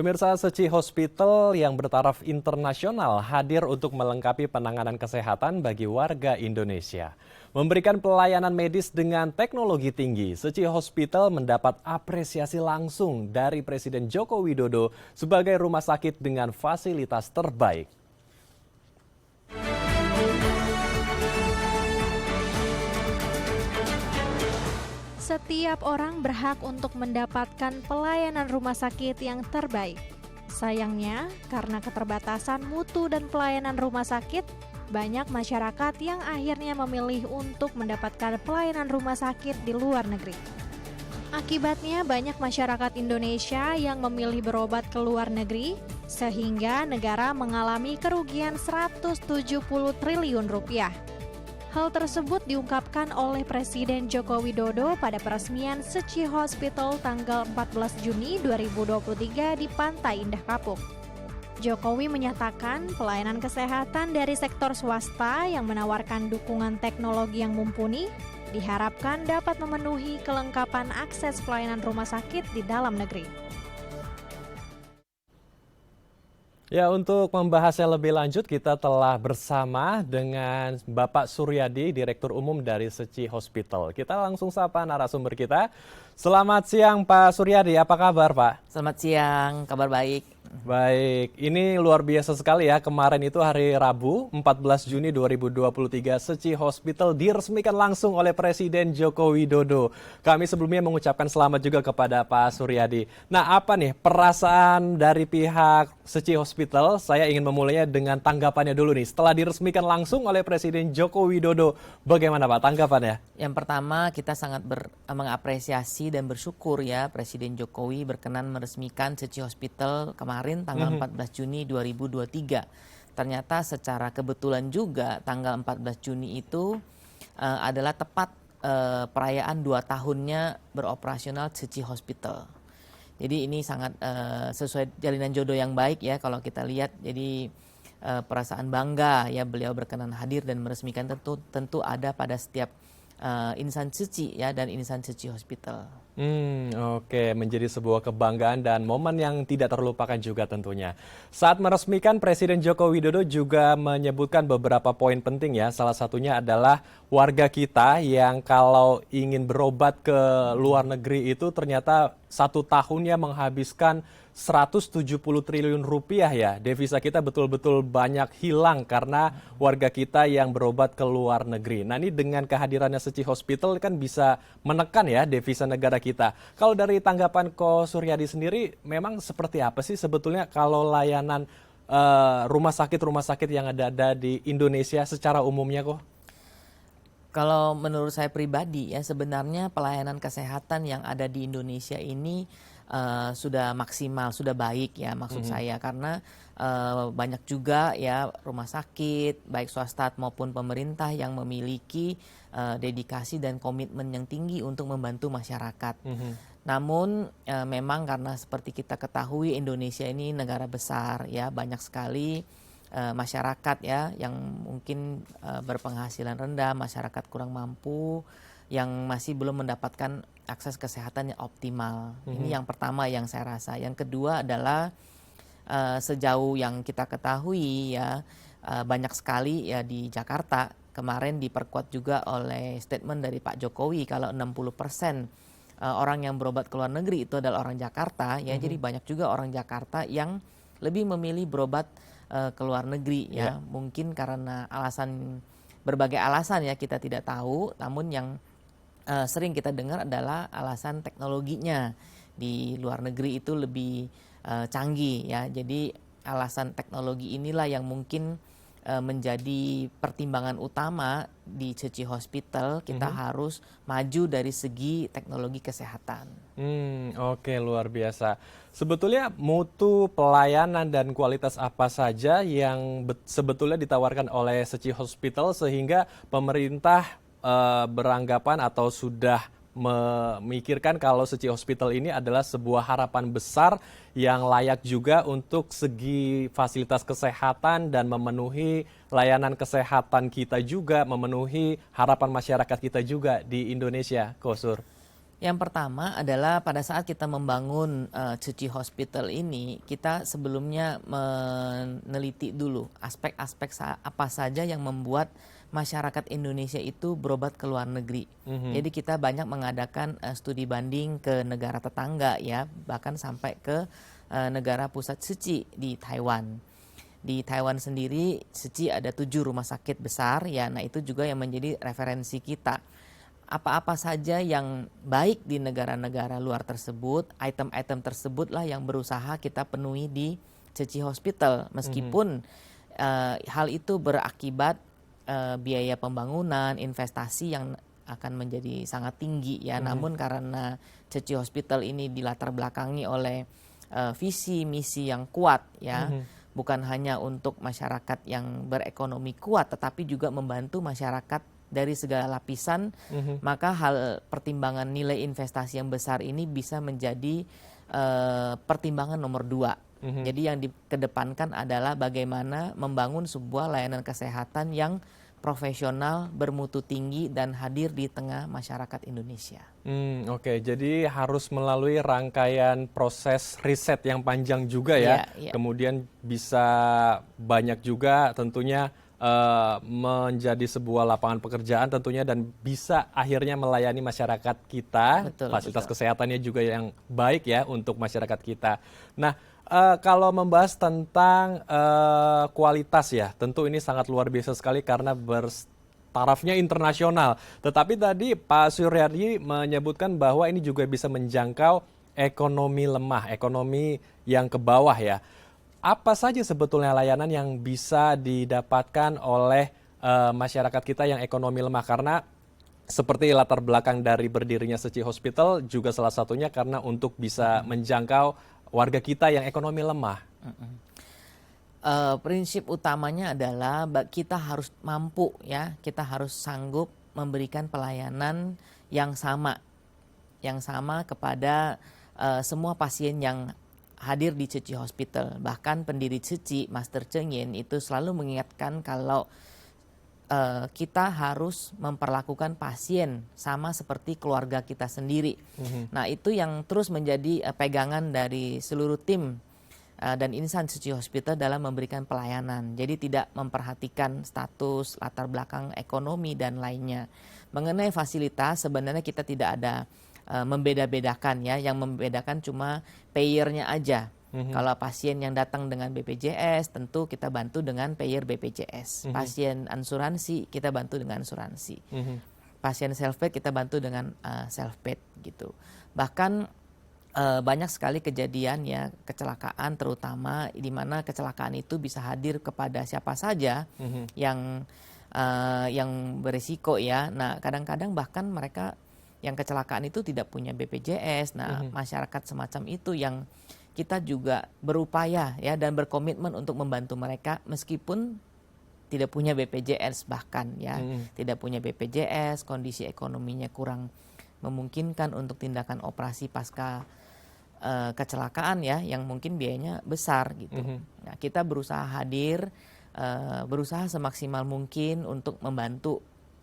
Pemirsa, Seci Hospital yang bertaraf internasional hadir untuk melengkapi penanganan kesehatan bagi warga Indonesia. Memberikan pelayanan medis dengan teknologi tinggi, Seci Hospital mendapat apresiasi langsung dari Presiden Joko Widodo sebagai rumah sakit dengan fasilitas terbaik. Setiap orang berhak untuk mendapatkan pelayanan rumah sakit yang terbaik. Sayangnya, karena keterbatasan mutu dan pelayanan rumah sakit, banyak masyarakat yang akhirnya memilih untuk mendapatkan pelayanan rumah sakit di luar negeri. Akibatnya, banyak masyarakat Indonesia yang memilih berobat ke luar negeri, sehingga negara mengalami kerugian 170 triliun rupiah. Hal tersebut diungkapkan oleh Presiden Joko Widodo pada peresmian Seci Hospital tanggal 14 Juni 2023 di Pantai Indah Kapuk. Jokowi menyatakan pelayanan kesehatan dari sektor swasta yang menawarkan dukungan teknologi yang mumpuni diharapkan dapat memenuhi kelengkapan akses pelayanan rumah sakit di dalam negeri. Ya, untuk membahasnya lebih lanjut kita telah bersama dengan Bapak Suryadi, Direktur Umum dari Seci Hospital. Kita langsung sapa narasumber kita. Selamat siang Pak Suryadi, apa kabar Pak? Selamat siang, kabar baik. Baik, ini luar biasa sekali ya. Kemarin itu hari Rabu, 14 Juni 2023, Seci Hospital diresmikan langsung oleh Presiden Joko Widodo. Kami sebelumnya mengucapkan selamat juga kepada Pak Suryadi. Nah, apa nih perasaan dari pihak Seci Hospital? Saya ingin memulainya dengan tanggapannya dulu nih. Setelah diresmikan langsung oleh Presiden Joko Widodo, bagaimana Pak tanggapannya? Yang pertama, kita sangat mengapresiasi dan bersyukur ya Presiden Jokowi berkenan meresmikan Seci Hospital kemarin tanggal 14 Juni 2023. Ternyata secara kebetulan juga tanggal 14 Juni itu adalah tepat perayaan 2 tahunnya beroperasional Seci Hospital. Jadi ini sangat sesuai jalinan jodoh yang baik ya kalau kita lihat. Jadi perasaan bangga ya beliau berkenan hadir dan meresmikan tentu ada pada setiap insan Seci ya dan insan Seci Hospital. Oke, menjadi sebuah kebanggaan dan momen yang tidak terlupakan juga tentunya. Saat meresmikan, Presiden Joko Widodo juga menyebutkan beberapa poin penting ya. Salah satunya adalah warga kita yang kalau ingin berobat ke luar negeri itu ternyata 1 tahunnya menghabiskan 170 triliun rupiah ya. Devisa kita betul-betul banyak hilang karena warga kita yang berobat ke luar negeri. Nah, ini dengan kehadirannya Seci Hospital kan bisa menekan ya devisa negara kita. Kalau dari tanggapan Ko Suryadi sendiri, memang seperti apa sih sebetulnya kalau layanan rumah sakit yang ada di Indonesia secara umumnya kok? Kalau menurut saya pribadi ya sebenarnya pelayanan kesehatan yang ada di Indonesia ini sudah maksimal, sudah baik ya maksud saya karena banyak juga ya rumah sakit baik swasta maupun pemerintah yang memiliki dedikasi dan komitmen yang tinggi untuk membantu masyarakat. Namun memang karena seperti kita ketahui Indonesia ini negara besar ya banyak sekali masyarakat ya yang mungkin berpenghasilan rendah, masyarakat kurang mampu yang masih belum mendapatkan akses kesehatan yang optimal. Ini yang pertama yang saya rasa. Yang kedua adalah sejauh yang kita ketahui ya banyak sekali ya di Jakarta kemarin diperkuat juga oleh statement dari Pak Jokowi kalau 60% orang yang berobat ke luar negeri itu adalah orang Jakarta ya. Jadi banyak juga orang Jakarta yang lebih memilih berobat ke luar negeri ya. Mungkin karena berbagai alasan ya kita tidak tahu, namun yang sering kita dengar adalah alasan teknologinya di luar negeri itu lebih canggih ya. Jadi alasan teknologi inilah yang mungkin menjadi pertimbangan utama di Seci Hospital kita harus maju dari segi teknologi kesehatan. Oke, luar biasa. Sebetulnya mutu pelayanan dan kualitas apa saja yang sebetulnya ditawarkan oleh Seci Hospital sehingga pemerintah beranggapan atau sudah memikirkan kalau Seci Hospital ini adalah sebuah harapan besar yang layak juga untuk segi fasilitas kesehatan dan memenuhi layanan kesehatan kita juga, memenuhi harapan masyarakat kita juga di Indonesia, Kosur. Yang pertama adalah pada saat kita membangun Tzu Chi Hospital ini, kita sebelumnya meneliti dulu aspek-aspek apa saja yang membuat masyarakat Indonesia itu berobat ke luar negeri. Jadi kita banyak mengadakan studi banding ke negara tetangga ya, bahkan sampai ke negara pusat Tzu Chi di Taiwan. Di Taiwan sendiri Tzu Chi ada 7 rumah sakit besar ya, nah itu juga yang menjadi referensi kita. Apa-apa saja yang baik di negara-negara luar tersebut, item-item tersebutlah yang berusaha kita penuhi di Tzu Chi Hospital. Meskipun hal itu berakibat biaya pembangunan, investasi yang akan menjadi sangat tinggi ya. Namun karena Tzu Chi Hospital ini dilatar belakangi oleh visi misi yang kuat ya. Bukan hanya untuk masyarakat yang berekonomi kuat, tetapi juga membantu masyarakat dari segala lapisan, maka hal pertimbangan nilai investasi yang besar ini bisa menjadi pertimbangan nomor 2. Jadi yang dikedepankan adalah bagaimana membangun sebuah layanan kesehatan yang profesional, bermutu tinggi, dan hadir di tengah masyarakat Indonesia. Oke, jadi harus melalui rangkaian proses riset yang panjang juga ya. Iya. Kemudian bisa banyak juga tentunya menjadi sebuah lapangan pekerjaan tentunya dan bisa akhirnya melayani masyarakat kita, fasilitas kesehatannya juga yang baik ya untuk masyarakat kita. Nah, kalau membahas tentang kualitas ya, tentu ini sangat luar biasa sekali karena tarafnya internasional. Tetapi tadi Pak Suryadi menyebutkan bahwa ini juga bisa menjangkau ekonomi lemah, ekonomi yang ke bawah ya. Apa saja sebetulnya layanan yang bisa didapatkan oleh masyarakat kita yang ekonomi lemah? Karena seperti latar belakang dari berdirinya Tzu Chi Hospital juga salah satunya karena untuk bisa menjangkau warga kita yang ekonomi lemah. Prinsip utamanya adalah kita harus mampu ya, kita harus sanggup memberikan pelayanan yang sama kepada semua pasien yang hadir di Tzu Chi Hospital. Bahkan pendiri Tzu Chi, Master Cheng Yen itu selalu mengingatkan kalau kita harus memperlakukan pasien sama seperti keluarga kita sendiri. Nah itu yang terus menjadi pegangan dari seluruh tim dan insan Tzu Chi Hospital dalam memberikan pelayanan. Jadi tidak memperhatikan status, latar belakang ekonomi dan lainnya. Mengenai fasilitas sebenarnya kita tidak ada membeda-bedakan ya, yang membedakan cuma payernya aja. Kalau pasien yang datang dengan BPJS tentu kita bantu dengan payer BPJS. Pasien asuransi kita bantu dengan asuransi. Pasien self-paid kita bantu dengan self-paid gitu. Bahkan banyak sekali kejadian ya kecelakaan, terutama di mana kecelakaan itu bisa hadir kepada siapa saja yang berisiko ya. Nah kadang-kadang bahkan mereka yang kecelakaan itu tidak punya BPJS. Nah, masyarakat semacam itu yang kita juga berupaya ya dan berkomitmen untuk membantu mereka meskipun tidak punya BPJS bahkan ya. Tidak punya BPJS, kondisi ekonominya kurang memungkinkan untuk tindakan operasi pasca kecelakaan ya yang mungkin biayanya besar gitu. Nah, kita berusaha hadir, berusaha semaksimal mungkin untuk membantu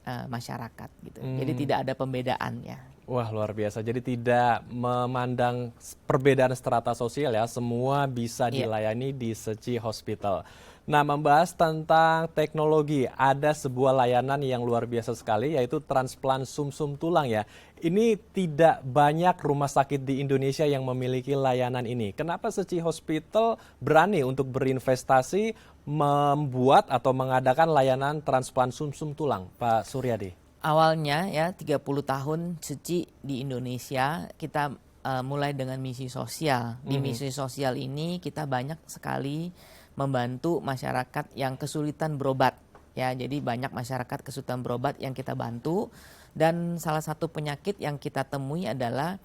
masyarakat gitu. Jadi tidak ada pembedaan ya. Wah luar biasa. Jadi tidak memandang perbedaan strata sosial ya. Semua bisa dilayani di Tzu Chi Hospital. Nah membahas tentang teknologi, ada sebuah layanan yang luar biasa sekali yaitu transplant sumsum tulang ya. Ini tidak banyak rumah sakit di Indonesia yang memiliki layanan ini. Kenapa Tzu Chi Hospital berani untuk berinvestasi membuat atau mengadakan layanan transplant sumsum tulang, Pak Suryadi? Awalnya ya 30 tahun Tzu Chi di Indonesia kita mulai dengan misi sosial. Di misi sosial ini kita banyak sekali membantu masyarakat yang kesulitan berobat ya. Jadi banyak masyarakat kesulitan berobat yang kita bantu dan salah satu penyakit yang kita temui adalah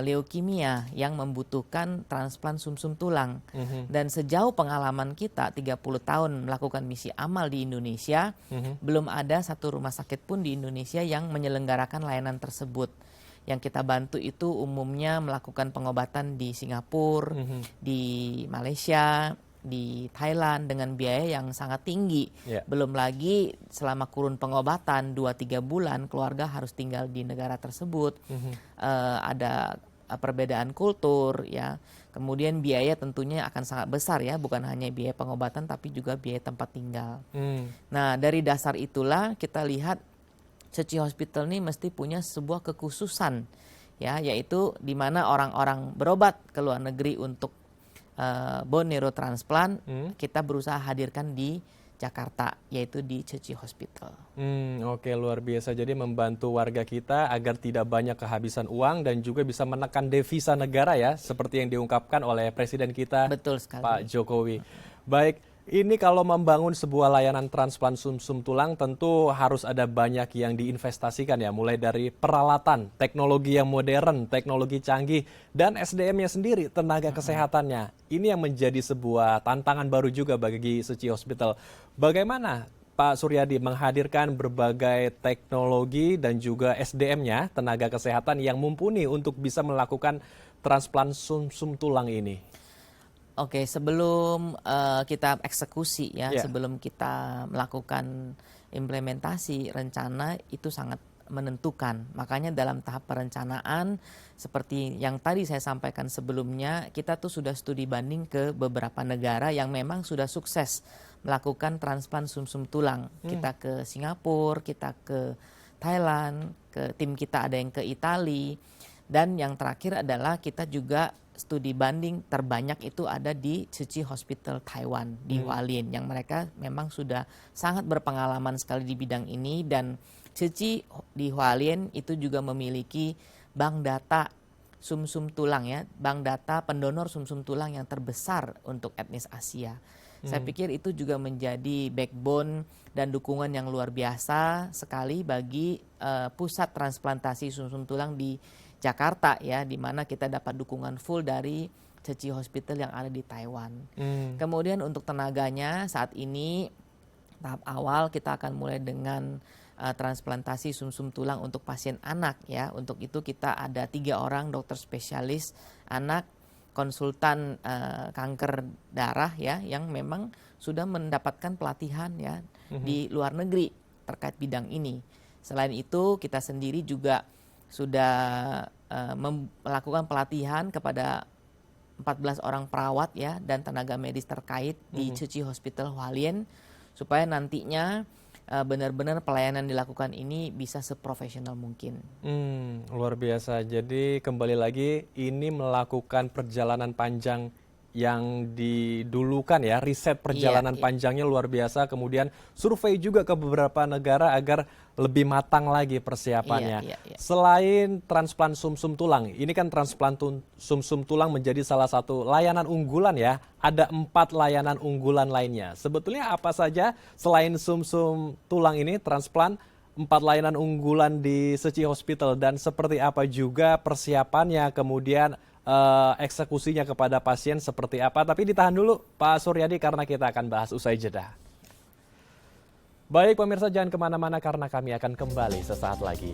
leukemia yang membutuhkan transplant sumsum tulang. Dan sejauh pengalaman kita 30 tahun melakukan misi amal di Indonesia, belum ada satu rumah sakit pun di Indonesia yang menyelenggarakan layanan tersebut. Yang kita bantu itu umumnya melakukan pengobatan di Singapura, di Malaysia, di Thailand dengan biaya yang sangat tinggi. Ya. Belum lagi selama kurun pengobatan 2-3 bulan keluarga harus tinggal di negara tersebut. Ada perbedaan kultur ya. Kemudian biaya tentunya akan sangat besar ya, bukan hanya biaya pengobatan tapi juga biaya tempat tinggal. Nah, dari dasar itulah kita lihat Tzu Chi Hospital ini mesti punya sebuah kekhususan ya, yaitu di mana orang-orang berobat ke luar negeri untuk bone marrow transplant, kita berusaha hadirkan di Jakarta, yaitu di Tzu Chi Hospital. Oke, luar biasa. Jadi membantu warga kita agar tidak banyak kehabisan uang dan juga bisa menekan devisa negara ya, seperti yang diungkapkan oleh Presiden kita, Betul sekali. Pak Jokowi. Baik, ini kalau membangun sebuah layanan transplant sumsum tulang tentu harus ada banyak yang diinvestasikan ya, mulai dari peralatan, teknologi yang modern, teknologi canggih, dan SDM-nya sendiri, tenaga kesehatannya. Ini yang menjadi sebuah tantangan baru juga bagi Tzu Chi Hospital. Bagaimana Pak Suryadi menghadirkan berbagai teknologi dan juga SDM-nya, tenaga kesehatan yang mumpuni untuk bisa melakukan transplant sumsum tulang ini? Oke, sebelum kita eksekusi ya, Ya. sebelum kita melakukan implementasi rencana itu sangat menentukan. Makanya dalam tahap perencanaan seperti yang tadi saya sampaikan sebelumnya, kita tuh sudah studi banding ke beberapa negara yang memang sudah sukses melakukan transplant sumsum tulang. Kita ke Singapura, kita ke Thailand, tim kita ada yang ke Italia, dan yang terakhir adalah kita juga studi banding terbanyak itu ada di Tzu Chi Hospital Taiwan di Hualien, yang mereka memang sudah sangat berpengalaman sekali di bidang ini, dan Tzu Chi di Hualien itu juga memiliki bank data sumsum tulang ya, bank data pendonor sumsum tulang yang terbesar untuk etnis Asia. Saya pikir itu juga menjadi backbone dan dukungan yang luar biasa sekali bagi pusat transplantasi sumsum tulang di Jakarta ya, di mana kita dapat dukungan full dari Tzu Chi Hospital yang ada di Taiwan. Kemudian untuk tenaganya saat ini tahap awal kita akan mulai dengan transplantasi sumsum tulang untuk pasien anak ya. Untuk itu kita ada 3 orang dokter spesialis anak, konsultan kanker darah ya, yang memang sudah mendapatkan pelatihan ya di luar negeri terkait bidang ini. Selain itu kita sendiri juga sudah melakukan pelatihan kepada 14 orang perawat ya dan tenaga medis terkait di Tzu Chi Hospital Hualien, supaya nantinya benar-benar pelayanan dilakukan ini bisa seprofesional mungkin. Luar biasa. Jadi kembali lagi ini melakukan perjalanan panjang yang didulukan ya, riset perjalanan panjangnya luar biasa, kemudian survei juga ke beberapa negara agar lebih matang lagi persiapannya. Selain transplant sumsum tulang, ini kan transplant sumsum tulang menjadi salah satu layanan unggulan ya, ada 4 layanan unggulan lainnya. Sebetulnya apa saja selain sumsum tulang ini, transplant 4 layanan unggulan di Tzu Chi Hospital, dan seperti apa juga persiapannya, kemudian eksekusinya kepada pasien seperti apa. Tapi ditahan dulu Pak Suryadi karena kita akan bahas usai jeda. Baik pemirsa, jangan kemana-mana karena kami akan kembali sesaat lagi.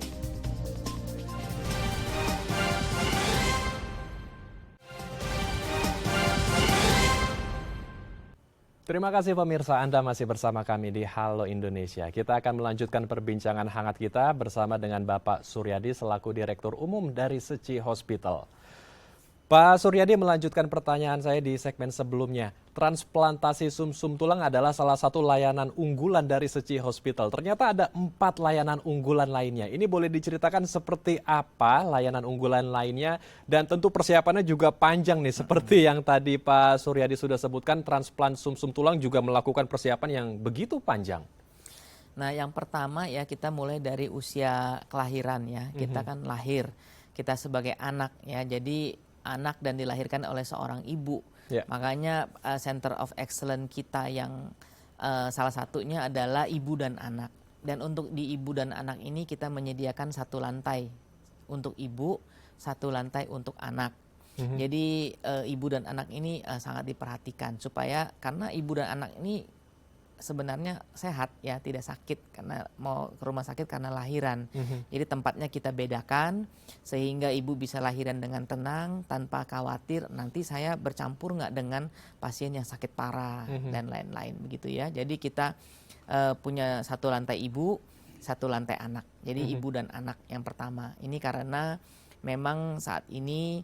Terima kasih pemirsa, Anda masih bersama kami di Halo Indonesia. Kita akan melanjutkan perbincangan hangat kita bersama dengan Bapak Suryadi selaku Direktur Umum dari Tzu Chi Hospital. Pak Suryadi, melanjutkan pertanyaan saya di segmen sebelumnya. Transplantasi sumsum tulang adalah salah satu layanan unggulan dari Tzu Chi Hospital. Ternyata ada 4 layanan unggulan lainnya. Ini boleh diceritakan seperti apa layanan unggulan lainnya, dan tentu persiapannya juga panjang nih. Seperti yang tadi Pak Suryadi sudah sebutkan, transplant sumsum tulang juga melakukan persiapan yang begitu panjang. Nah, yang pertama ya, kita mulai dari usia kelahiran ya. Kita kan lahir, kita sebagai anak ya. Jadi anak dan dilahirkan oleh seorang ibu. Makanya Center of Excellence kita yang salah satunya adalah ibu dan anak. Dan untuk di ibu dan anak ini kita menyediakan 1 lantai untuk ibu, 1 lantai untuk anak. Jadi ibu dan anak ini sangat diperhatikan supaya, karena ibu dan anak ini sebenarnya sehat ya, tidak sakit karena mau ke rumah sakit karena lahiran. Jadi tempatnya kita bedakan sehingga ibu bisa lahiran dengan tenang tanpa khawatir nanti saya bercampur nggak dengan pasien yang sakit parah dan lain-lain begitu ya. Jadi kita punya satu lantai ibu, satu lantai anak. Jadi ibu dan anak yang pertama. Ini karena memang saat ini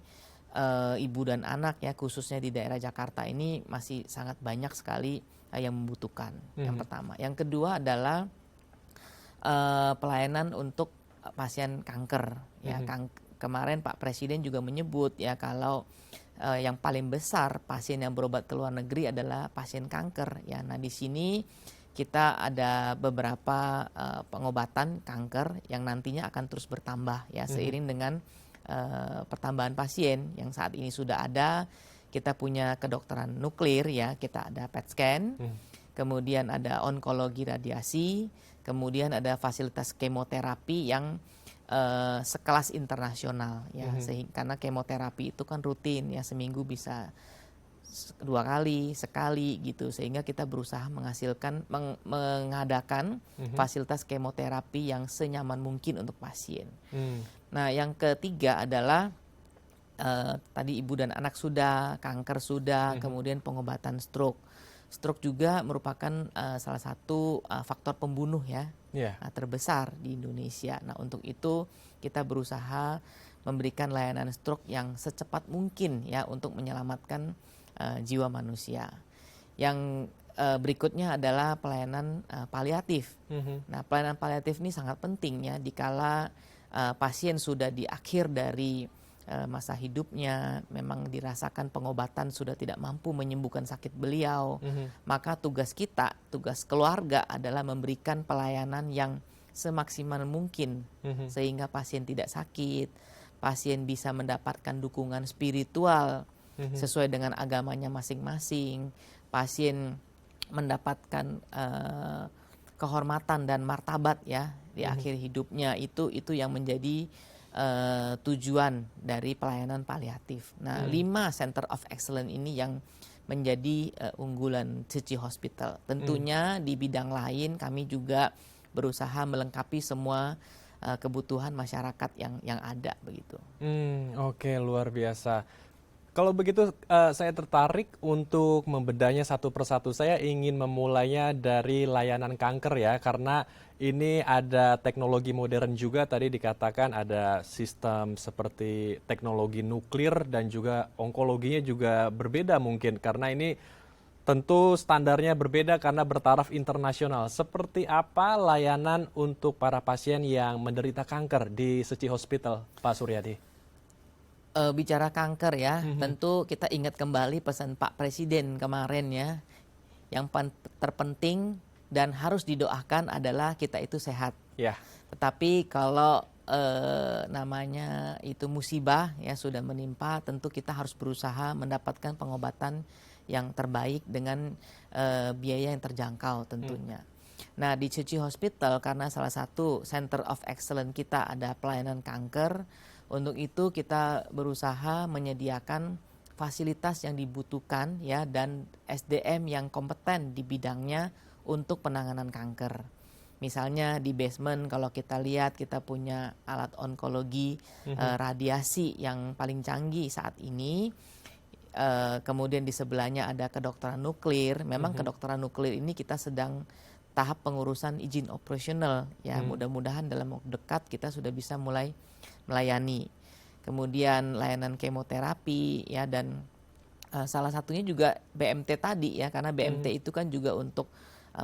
ibu dan anak ya khususnya di daerah Jakarta ini masih sangat banyak sekali yang membutuhkan. Yang pertama. Yang kedua adalah pelayanan untuk pasien kanker ya. Kemarin Pak Presiden juga menyebut ya kalau yang paling besar pasien yang berobat ke luar negeri adalah pasien kanker ya. Nah, di sini kita ada beberapa pengobatan kanker yang nantinya akan terus bertambah ya seiring dengan pertambahan pasien yang saat ini sudah ada. Kita punya kedokteran nuklir ya, kita ada PET scan, kemudian ada onkologi radiasi, kemudian ada fasilitas kemoterapi yang sekelas internasional ya, karena kemoterapi itu kan rutin ya, seminggu bisa 2 kali, sekali gitu, sehingga kita berusaha mengadakan fasilitas kemoterapi yang senyaman mungkin untuk pasien. Nah, yang ketiga adalah tadi ibu dan anak sudah, kanker sudah, kemudian pengobatan stroke. Stroke juga merupakan salah satu faktor pembunuh ya, terbesar di Indonesia. Nah, untuk itu kita berusaha memberikan layanan stroke yang secepat mungkin ya untuk menyelamatkan jiwa manusia. Yang berikutnya adalah pelayanan paliatif. Nah, pelayanan paliatif ini sangat penting ya dikala pasien sudah di akhir dari masa hidupnya, memang dirasakan pengobatan sudah tidak mampu menyembuhkan sakit beliau, maka tugas kita, tugas keluarga adalah memberikan pelayanan yang semaksimal mungkin sehingga pasien tidak sakit, pasien bisa mendapatkan dukungan spiritual sesuai dengan agamanya masing-masing, pasien mendapatkan kehormatan dan martabat ya di akhir hidupnya. Itu yang menjadi tujuan dari pelayanan paliatif. Nah, 5 Center of Excellence ini yang menjadi unggulan Tzu Chi Hospital. Tentunya di bidang lain kami juga berusaha melengkapi semua kebutuhan masyarakat yang ada begitu. Oke, luar biasa. Kalau begitu saya tertarik untuk membedanya satu persatu. Saya ingin memulainya dari layanan kanker ya, karena ini ada teknologi modern juga, tadi dikatakan ada sistem seperti teknologi nuklir dan juga onkologinya juga berbeda mungkin, karena ini tentu standarnya berbeda karena bertaraf internasional. Seperti apa layanan untuk para pasien yang menderita kanker di Tzu Chi Hospital, Pak Suryadi? Bicara kanker ya, tentu kita ingat kembali pesan Pak Presiden kemarin ya. Yang terpenting dan harus didoakan adalah kita itu sehat. Tetapi kalau namanya itu musibah ya sudah menimpa, tentu kita harus berusaha mendapatkan pengobatan yang terbaik dengan biaya yang terjangkau tentunya. Nah, di Tzu Chi Hospital karena salah satu Center of Excellence kita ada pelayanan kanker. Untuk itu kita berusaha menyediakan fasilitas yang dibutuhkan ya dan SDM yang kompeten di bidangnya untuk penanganan kanker. Misalnya di basement kalau kita lihat kita punya alat onkologi radiasi yang paling canggih saat ini. Kemudian di sebelahnya ada kedokteran nuklir. Memang kedokteran nuklir ini kita sedang tahap pengurusan izin operasional ya. Mudah-mudahan dalam waktu dekat kita sudah bisa mulai melayani. Kemudian layanan kemoterapi ya, dan salah satunya juga BMT tadi ya, karena BMT itu kan juga untuk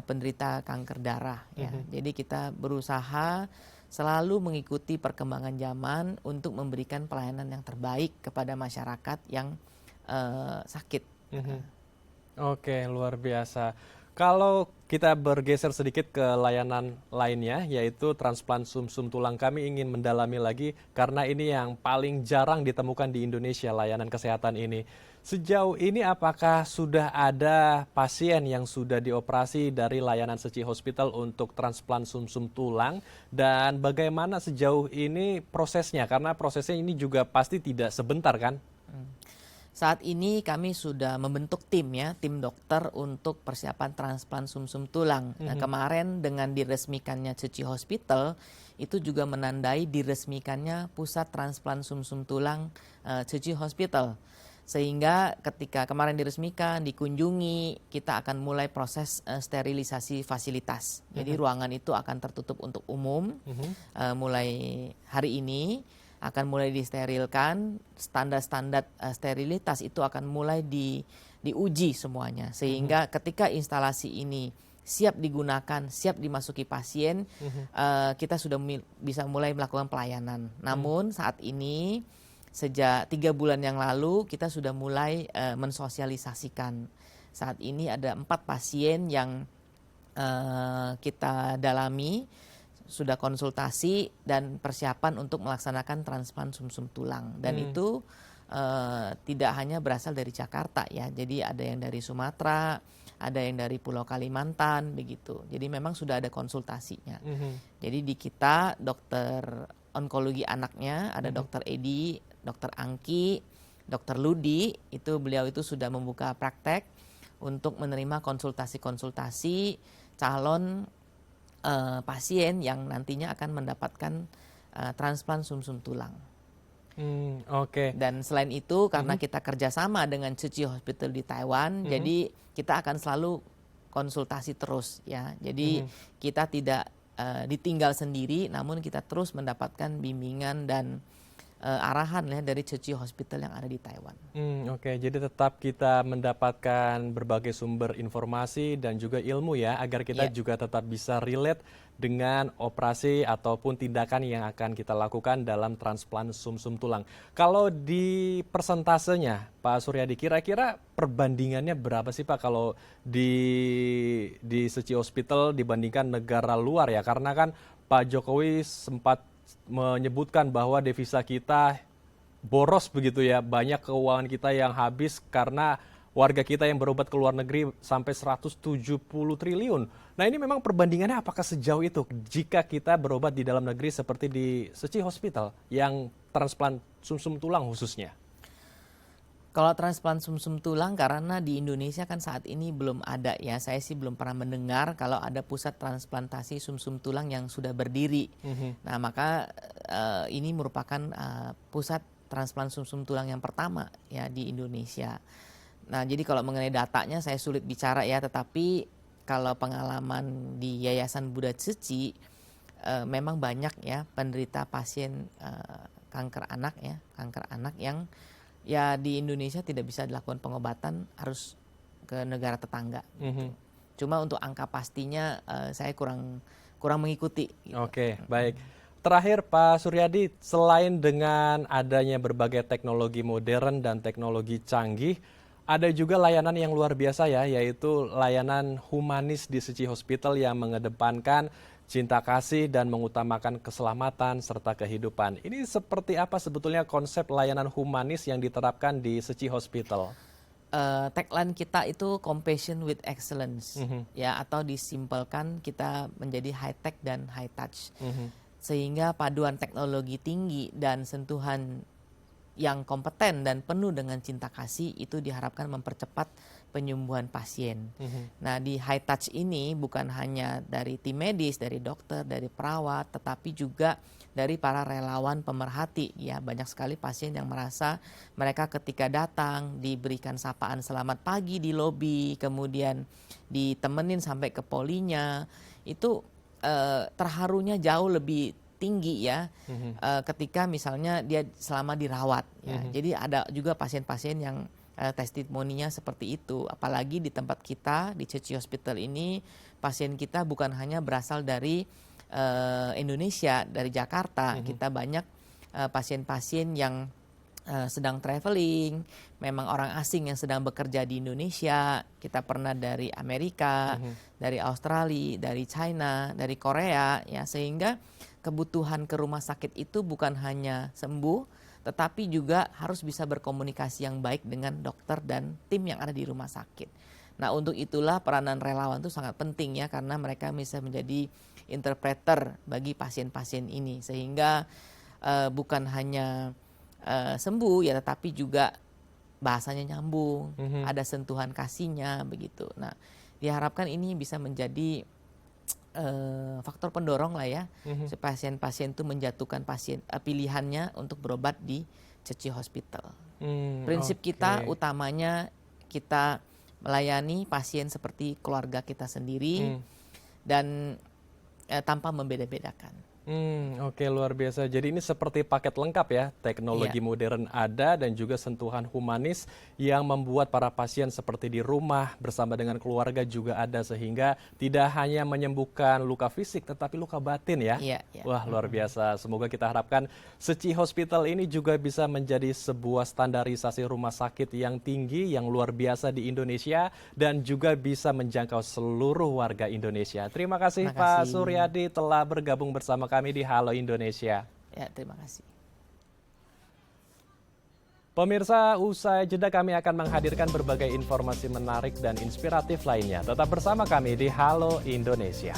penderita kanker darah ya. Jadi kita berusaha selalu mengikuti perkembangan zaman untuk memberikan pelayanan yang terbaik kepada masyarakat yang sakit. Oke, luar biasa. Kalau kita bergeser sedikit ke layanan lainnya, yaitu transplant sumsum tulang, kami ingin mendalami lagi karena ini yang paling jarang ditemukan di Indonesia, layanan kesehatan ini. Sejauh ini apakah sudah ada pasien yang sudah dioperasi dari layanan Tzu Chi Hospital untuk transplant sumsum tulang, dan bagaimana sejauh ini prosesnya? Karena prosesnya ini juga pasti tidak sebentar kan? Saat ini kami sudah membentuk tim ya, tim dokter untuk persiapan transplant sumsum tulang. Nah, kemarin dengan diresmikannya Tzu Chi Hospital itu juga menandai diresmikannya pusat transplant sumsum tulang Tzu Chi Hospital. Sehingga ketika kemarin diresmikan, dikunjungi, kita akan mulai proses sterilisasi fasilitas. Jadi ruangan itu akan tertutup untuk umum mulai hari ini. Akan mulai disterilkan, standar-standar sterilitas itu akan mulai diuji semuanya. Sehingga ketika instalasi ini siap digunakan, siap dimasuki pasien, kita sudah bisa mulai melakukan pelayanan. Namun saat ini, sejak 3 bulan yang lalu, kita sudah mulai mensosialisasikan. Saat ini ada 4 pasien yang kita dalami, sudah konsultasi dan persiapan untuk melaksanakan transplant sumsum tulang dan itu tidak hanya berasal dari Jakarta ya, jadi ada yang dari Sumatera, ada yang dari Pulau Kalimantan begitu, jadi memang sudah ada konsultasinya. Jadi di kita dokter onkologi anaknya ada dokter Edi, dokter Angki, dokter Ludi, itu beliau itu sudah membuka praktek untuk menerima konsultasi-konsultasi calon pasien yang nantinya akan mendapatkan transplant sumsum tulang. Oke. Dan selain itu karena kita kerjasama dengan Tzu Chi Hospital di Taiwan, jadi kita akan selalu konsultasi terus ya. Jadi kita tidak ditinggal sendiri, namun kita terus mendapatkan bimbingan dan arahan ya dari Tzu Chi Hospital yang ada di Taiwan. Oke, jadi tetap kita mendapatkan berbagai sumber informasi dan juga ilmu ya, agar kita juga tetap bisa relate dengan operasi ataupun tindakan yang akan kita lakukan dalam transplant sumsum tulang. Kalau di persentasenya, Pak Suryadi, kira-kira perbandingannya berapa sih Pak kalau di Tzu Chi Hospital dibandingkan negara luar ya? Karena kan Pak Jokowi sempat menyebutkan bahwa devisa kita boros begitu ya, banyak keuangan kita yang habis karena warga kita yang berobat ke luar negeri sampai 170 triliun. Nah ini memang perbandingannya apakah sejauh itu jika kita berobat di dalam negeri seperti di Tzu Chi Hospital yang transplant sumsum tulang khususnya? Kalau transplant sumsum tulang karena di Indonesia kan saat ini belum ada ya, saya sih belum pernah mendengar kalau ada pusat transplantasi sumsum tulang yang sudah berdiri. Nah maka ini merupakan pusat transplant sumsum tulang yang pertama ya di Indonesia. Nah jadi kalau mengenai datanya saya sulit bicara ya, tetapi kalau pengalaman di Yayasan Buddha Tzu Chi memang banyak ya penderita pasien kanker anak yang ya di Indonesia tidak bisa dilakukan pengobatan, harus ke negara tetangga. Gitu. Cuma untuk angka pastinya saya kurang mengikuti. Gitu. Oke, baik. Terakhir Pak Suryadi, selain dengan adanya berbagai teknologi modern dan teknologi canggih, ada juga layanan yang luar biasa ya, yaitu layanan humanis di Tzu Chi Hospital yang mengedepankan cinta kasih dan mengutamakan keselamatan serta kehidupan. Ini seperti apa sebetulnya konsep layanan humanis yang diterapkan di Tzu Chi Hospital? Tagline kita itu compassion with excellence, ya, atau disimpelkan kita menjadi high tech dan high touch, sehingga paduan teknologi tinggi dan sentuhan yang kompeten dan penuh dengan cinta kasih itu diharapkan mempercepat penyembuhan pasien. Nah di high touch ini bukan hanya dari tim medis, dari dokter, dari perawat, tetapi juga dari para relawan pemerhati. Ya banyak sekali pasien yang merasa mereka ketika datang diberikan sapaan selamat pagi di lobi, kemudian ditemenin sampai ke polinya, itu terharunya jauh lebih tinggi ya ketika misalnya dia selama dirawat. Ya. Jadi ada juga pasien-pasien yang testimoninya seperti itu, apalagi di tempat kita di Tzu Chi Hospital ini pasien kita bukan hanya berasal dari Indonesia, dari Jakarta. Kita banyak pasien-pasien yang sedang traveling, memang orang asing yang sedang bekerja di Indonesia. Kita pernah dari Amerika, dari Australia, dari China, dari Korea ya, sehingga kebutuhan ke rumah sakit itu bukan hanya sembuh, tetapi juga harus bisa berkomunikasi yang baik dengan dokter dan tim yang ada di rumah sakit. Nah untuk itulah peranan relawan itu sangat penting ya, karena mereka bisa menjadi interpreter bagi pasien-pasien ini, sehingga bukan hanya sembuh ya, tetapi juga bahasanya nyambung, ada sentuhan kasihnya begitu. Nah, diharapkan ini bisa menjadi faktor pendorong lah ya, supaya pasien-pasien itu menjatuhkan pilihannya untuk berobat di Ceci Hospital. Prinsip kita utamanya kita melayani pasien seperti keluarga kita sendiri dan tanpa membeda-bedakan. Oke, luar biasa. Jadi ini seperti paket lengkap ya, teknologi modern ada dan juga sentuhan humanis yang membuat para pasien seperti di rumah bersama dengan keluarga juga ada, sehingga tidak hanya menyembuhkan luka fisik tetapi luka batin ya. Iya, iya. Wah, luar biasa. Semoga kita harapkan Ceci Hospital ini juga bisa menjadi sebuah standarisasi rumah sakit yang tinggi, yang luar biasa di Indonesia dan juga bisa menjangkau seluruh warga Indonesia. Terima kasih Pak Suryadi telah bergabung bersama kami di Halo Indonesia. Ya, terima kasih. Pemirsa, usai jeda kami akan menghadirkan berbagai informasi menarik dan inspiratif lainnya. Tetap bersama kami di Halo Indonesia.